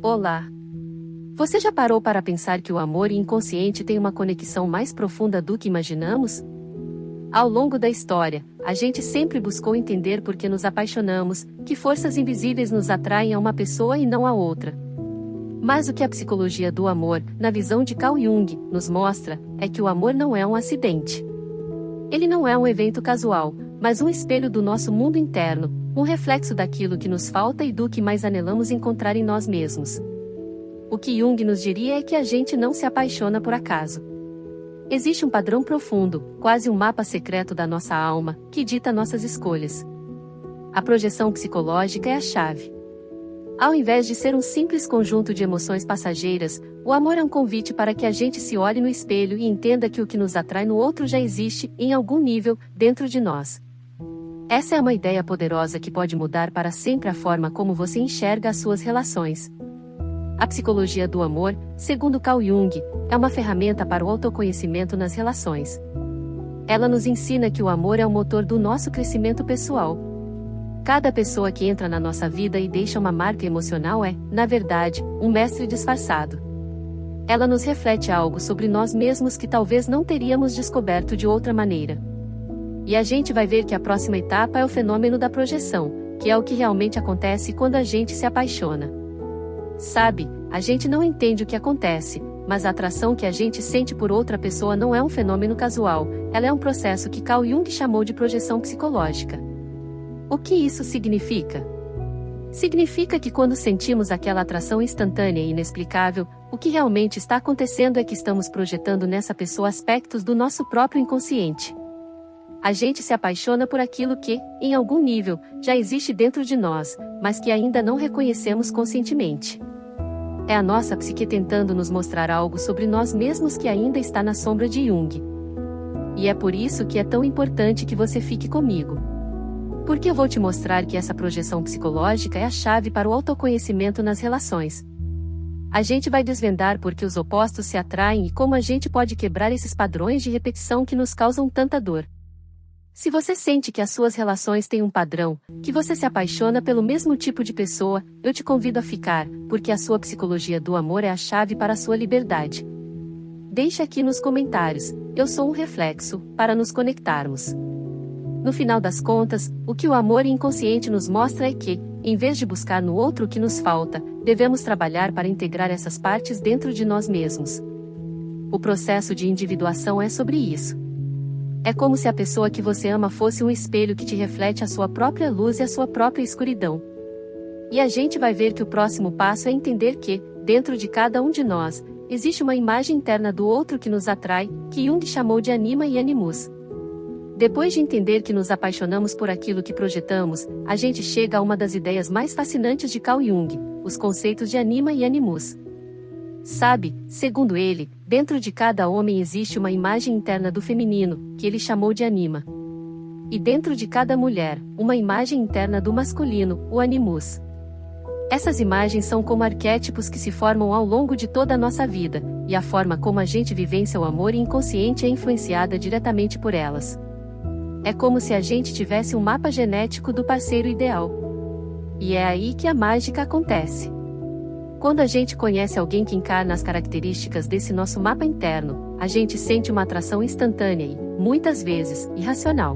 Olá! Você já parou para pensar que o amor inconsciente tem uma conexão mais profunda do que imaginamos? Ao longo da história, a gente sempre buscou entender por que nos apaixonamos, que forças invisíveis nos atraem a uma pessoa e não a outra. Mas o que a psicologia do amor, na visão de Carl Jung, nos mostra, é que o amor não é um acidente. Ele não é um evento casual, mas um espelho do nosso mundo interno, um reflexo daquilo que nos falta e do que mais anelamos encontrar em nós mesmos. O que Jung nos diria é que a gente não se apaixona por acaso. Existe um padrão profundo, quase um mapa secreto da nossa alma, que dita nossas escolhas. A projeção psicológica é a chave. Ao invés de ser um simples conjunto de emoções passageiras, o amor é um convite para que a gente se olhe no espelho e entenda que o que nos atrai no outro já existe, em algum nível, dentro de nós. Essa é uma ideia poderosa que pode mudar para sempre a forma como você enxerga as suas relações. A psicologia do amor, segundo Carl Jung, é uma ferramenta para o autoconhecimento nas relações. Ela nos ensina que o amor é o motor do nosso crescimento pessoal. Cada pessoa que entra na nossa vida e deixa uma marca emocional é, na verdade, um mestre disfarçado. Ela nos reflete algo sobre nós mesmos que talvez não teríamos descoberto de outra maneira. E a gente vai ver que a próxima etapa é o fenômeno da projeção, que é o que realmente acontece quando a gente se apaixona. Sabe, a gente não entende o que acontece, mas a atração que a gente sente por outra pessoa não é um fenômeno casual, ela é um processo que Carl Jung chamou de projeção psicológica. O que isso significa? Significa que quando sentimos aquela atração instantânea e inexplicável, o que realmente está acontecendo é que estamos projetando nessa pessoa aspectos do nosso próprio inconsciente. A gente se apaixona por aquilo que, em algum nível, já existe dentro de nós, mas que ainda não reconhecemos conscientemente. É a nossa psique tentando nos mostrar algo sobre nós mesmos que ainda está na sombra de Jung. E é por isso que é tão importante que você fique comigo. Porque eu vou te mostrar que essa projeção psicológica é a chave para o autoconhecimento nas relações. A gente vai desvendar por que os opostos se atraem e como a gente pode quebrar esses padrões de repetição que nos causam tanta dor. Se você sente que as suas relações têm um padrão, que você se apaixona pelo mesmo tipo de pessoa, eu te convido a ficar, porque a sua psicologia do amor é a chave para a sua liberdade. Deixe aqui nos comentários, eu sou um reflexo, para nos conectarmos. No final das contas, o que o amor inconsciente nos mostra é que, em vez de buscar no outro o que nos falta, devemos trabalhar para integrar essas partes dentro de nós mesmos. O processo de individuação é sobre isso. É como se a pessoa que você ama fosse um espelho que te reflete a sua própria luz e a sua própria escuridão. E a gente vai ver que o próximo passo é entender que, dentro de cada um de nós, existe uma imagem interna do outro que nos atrai, que Jung chamou de anima e animus. Depois de entender que nos apaixonamos por aquilo que projetamos, a gente chega a uma das ideias mais fascinantes de Carl Jung, os conceitos de anima e animus. Sabe, segundo ele, dentro de cada homem existe uma imagem interna do feminino, que ele chamou de anima. E dentro de cada mulher, uma imagem interna do masculino, o animus. Essas imagens são como arquétipos que se formam ao longo de toda a nossa vida, e a forma como a gente vivencia o amor inconsciente é influenciada diretamente por elas. É como se a gente tivesse um mapa genético do parceiro ideal. E é aí que a mágica acontece. Quando a gente conhece alguém que encarna as características desse nosso mapa interno, a gente sente uma atração instantânea e, muitas vezes, irracional.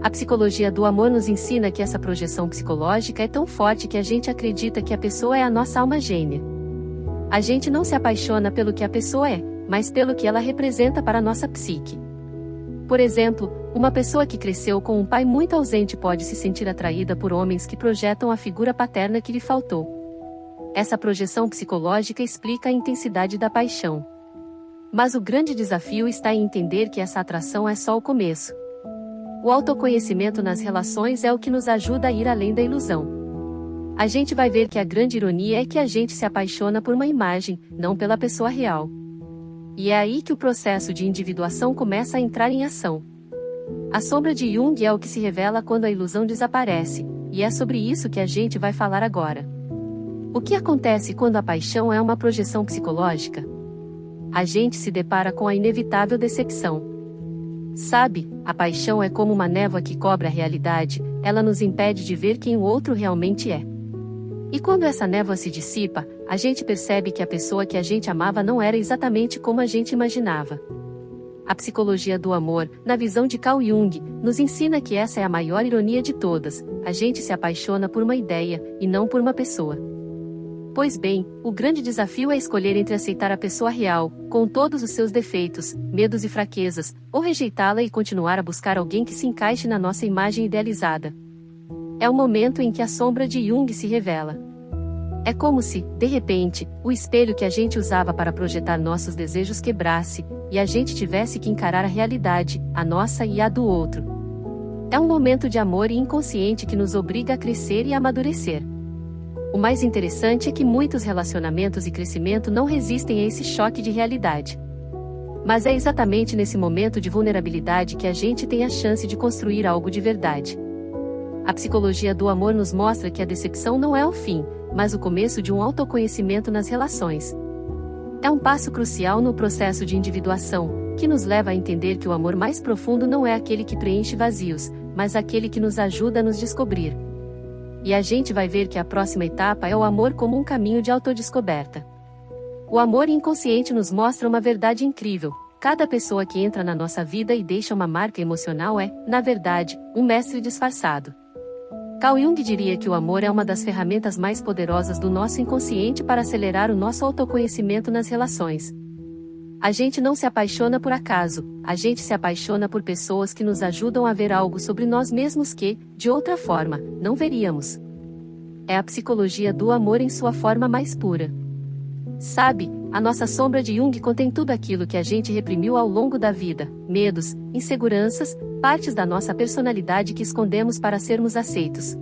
A psicologia do amor nos ensina que essa projeção psicológica é tão forte que a gente acredita que a pessoa é a nossa alma gêmea. A gente não se apaixona pelo que a pessoa é, mas pelo que ela representa para a nossa psique. Por exemplo, uma pessoa que cresceu com um pai muito ausente pode se sentir atraída por homens que projetam a figura paterna que lhe faltou. Essa projeção psicológica explica a intensidade da paixão. Mas o grande desafio está em entender que essa atração é só o começo. O autoconhecimento nas relações é o que nos ajuda a ir além da ilusão. A gente vai ver que a grande ironia é que a gente se apaixona por uma imagem, não pela pessoa real. E é aí que o processo de individuação começa a entrar em ação. A sombra de Jung é o que se revela quando a ilusão desaparece, e é sobre isso que a gente vai falar agora. O que acontece quando a paixão é uma projeção psicológica? A gente se depara com a inevitável decepção. Sabe, a paixão é como uma névoa que cobre a realidade, ela nos impede de ver quem o outro realmente é. E quando essa névoa se dissipa, a gente percebe que a pessoa que a gente amava não era exatamente como a gente imaginava. A psicologia do amor, na visão de Carl Jung, nos ensina que essa é a maior ironia de todas: a gente se apaixona por uma ideia, e não por uma pessoa. Pois bem, o grande desafio é escolher entre aceitar a pessoa real, com todos os seus defeitos, medos e fraquezas, ou rejeitá-la e continuar a buscar alguém que se encaixe na nossa imagem idealizada. É o momento em que a sombra de Jung se revela. É como se, de repente, o espelho que a gente usava para projetar nossos desejos quebrasse, e a gente tivesse que encarar a realidade, a nossa e a do outro. É um momento de amor inconsciente que nos obriga a crescer e amadurecer. O mais interessante é que muitos relacionamentos e crescimento não resistem a esse choque de realidade. Mas é exatamente nesse momento de vulnerabilidade que a gente tem a chance de construir algo de verdade. A psicologia do amor nos mostra que a decepção não é o fim, mas o começo de um autoconhecimento nas relações. É um passo crucial no processo de individuação, que nos leva a entender que o amor mais profundo não é aquele que preenche vazios, mas aquele que nos ajuda a nos descobrir. E a gente vai ver que a próxima etapa é o amor como um caminho de autodescoberta. O amor inconsciente nos mostra uma verdade incrível: cada pessoa que entra na nossa vida e deixa uma marca emocional é, na verdade, um mestre disfarçado. Carl Jung diria que o amor é uma das ferramentas mais poderosas do nosso inconsciente para acelerar o nosso autoconhecimento nas relações. A gente não se apaixona por acaso, a gente se apaixona por pessoas que nos ajudam a ver algo sobre nós mesmos que, de outra forma, não veríamos. É a psicologia do amor em sua forma mais pura. Sabe, a nossa sombra de Jung contém tudo aquilo que a gente reprimiu ao longo da vida: medos, inseguranças, partes da nossa personalidade que escondemos para sermos aceitos.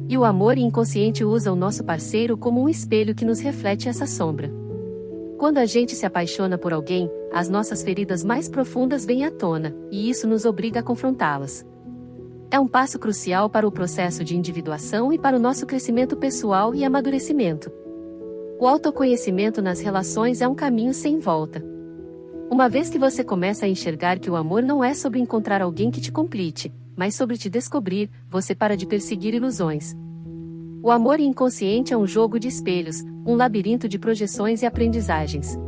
E o amor inconsciente usa o nosso parceiro como um espelho que nos reflete essa sombra. Quando a gente se apaixona por alguém, as nossas feridas mais profundas vêm à tona, e isso nos obriga a confrontá-las. É um passo crucial para o processo de individuação e para o nosso crescimento pessoal e amadurecimento. O autoconhecimento nas relações é um caminho sem volta. Uma vez que você começa a enxergar que o amor não é sobre encontrar alguém que te complete, mas sobre te descobrir, você para de perseguir ilusões. O amor inconsciente é um jogo de espelhos, um labirinto de projeções e aprendizagens.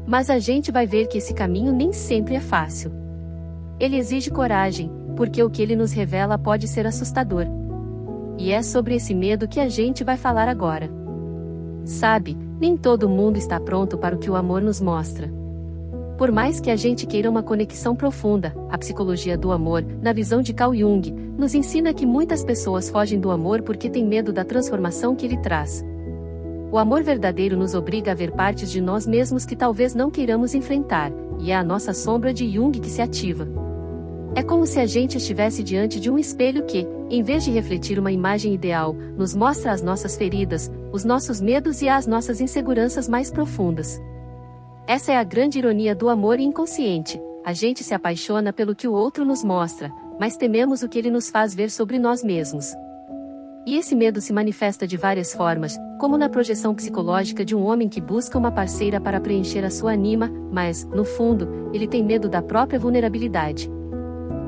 Mas a gente vai ver que esse caminho nem sempre é fácil. Ele exige coragem, porque o que ele nos revela pode ser assustador. E é sobre esse medo que a gente vai falar agora. Sabe, nem todo mundo está pronto para o que o amor nos mostra. Por mais que a gente queira uma conexão profunda, a psicologia do amor, na visão de Carl Jung, nos ensina que muitas pessoas fogem do amor porque têm medo da transformação que ele traz. O amor verdadeiro nos obriga a ver partes de nós mesmos que talvez não queiramos enfrentar, e é a nossa sombra de Jung que se ativa. É como se a gente estivesse diante de um espelho que, em vez de refletir uma imagem ideal, nos mostra as nossas feridas, os nossos medos e as nossas inseguranças mais profundas. Essa é a grande ironia do amor inconsciente: a gente se apaixona pelo que o outro nos mostra, mas tememos o que ele nos faz ver sobre nós mesmos. E esse medo se manifesta de várias formas, como na projeção psicológica de um homem que busca uma parceira para preencher a sua anima, mas, no fundo, ele tem medo da própria vulnerabilidade.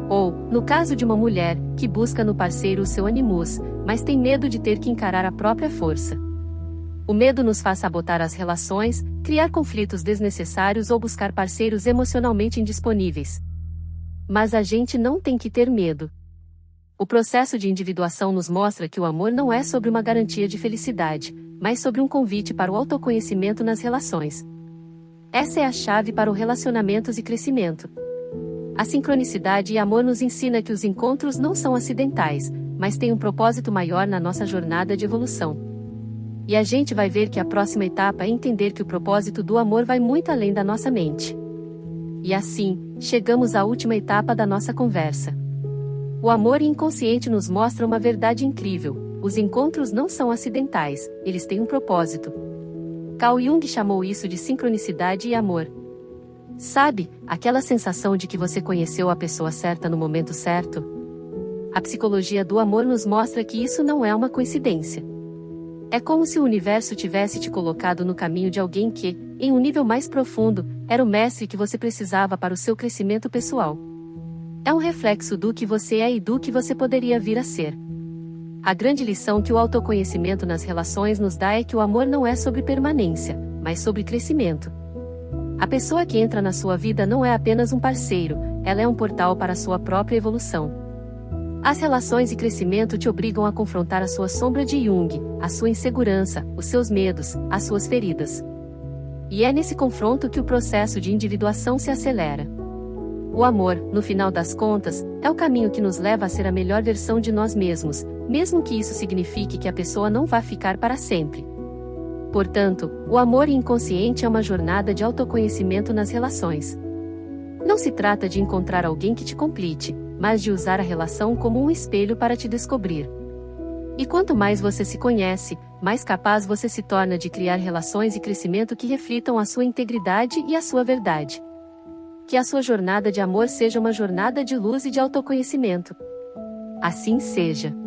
Ou, no caso de uma mulher, que busca no parceiro o seu animus, mas tem medo de ter que encarar a própria força. O medo nos faz sabotar as relações, criar conflitos desnecessários ou buscar parceiros emocionalmente indisponíveis. Mas a gente não tem que ter medo. O processo de individuação nos mostra que o amor não é sobre uma garantia de felicidade, mas sobre um convite para o autoconhecimento nas relações. Essa é a chave para os relacionamentos e crescimento. A sincronicidade e amor nos ensina que os encontros não são acidentais, mas têm um propósito maior na nossa jornada de evolução. E a gente vai ver que a próxima etapa é entender que o propósito do amor vai muito além da nossa mente. E assim, chegamos à última etapa da nossa conversa. O amor inconsciente nos mostra uma verdade incrível: os encontros não são acidentais, eles têm um propósito. Carl Jung chamou isso de sincronicidade e amor. Sabe, aquela sensação de que você conheceu a pessoa certa no momento certo? A psicologia do amor nos mostra que isso não é uma coincidência. É como se o universo tivesse te colocado no caminho de alguém que, em um nível mais profundo, era o mestre que você precisava para o seu crescimento pessoal. É um reflexo do que você é e do que você poderia vir a ser. A grande lição que o autoconhecimento nas relações nos dá é que o amor não é sobre permanência, mas sobre crescimento. A pessoa que entra na sua vida não é apenas um parceiro, ela é um portal para a sua própria evolução. As relações e crescimento te obrigam a confrontar a sua sombra de Jung, a sua insegurança, os seus medos, as suas feridas. E é nesse confronto que o processo de individuação se acelera. O amor, no final das contas, é o caminho que nos leva a ser a melhor versão de nós mesmos, mesmo que isso signifique que a pessoa não vá ficar para sempre. Portanto, o amor inconsciente é uma jornada de autoconhecimento nas relações. Não se trata de encontrar alguém que te complete, mas de usar a relação como um espelho para te descobrir. E quanto mais você se conhece, mais capaz você se torna de criar relações e crescimento que reflitam a sua integridade e a sua verdade. Que a sua jornada de amor seja uma jornada de luz e de autoconhecimento. Assim seja.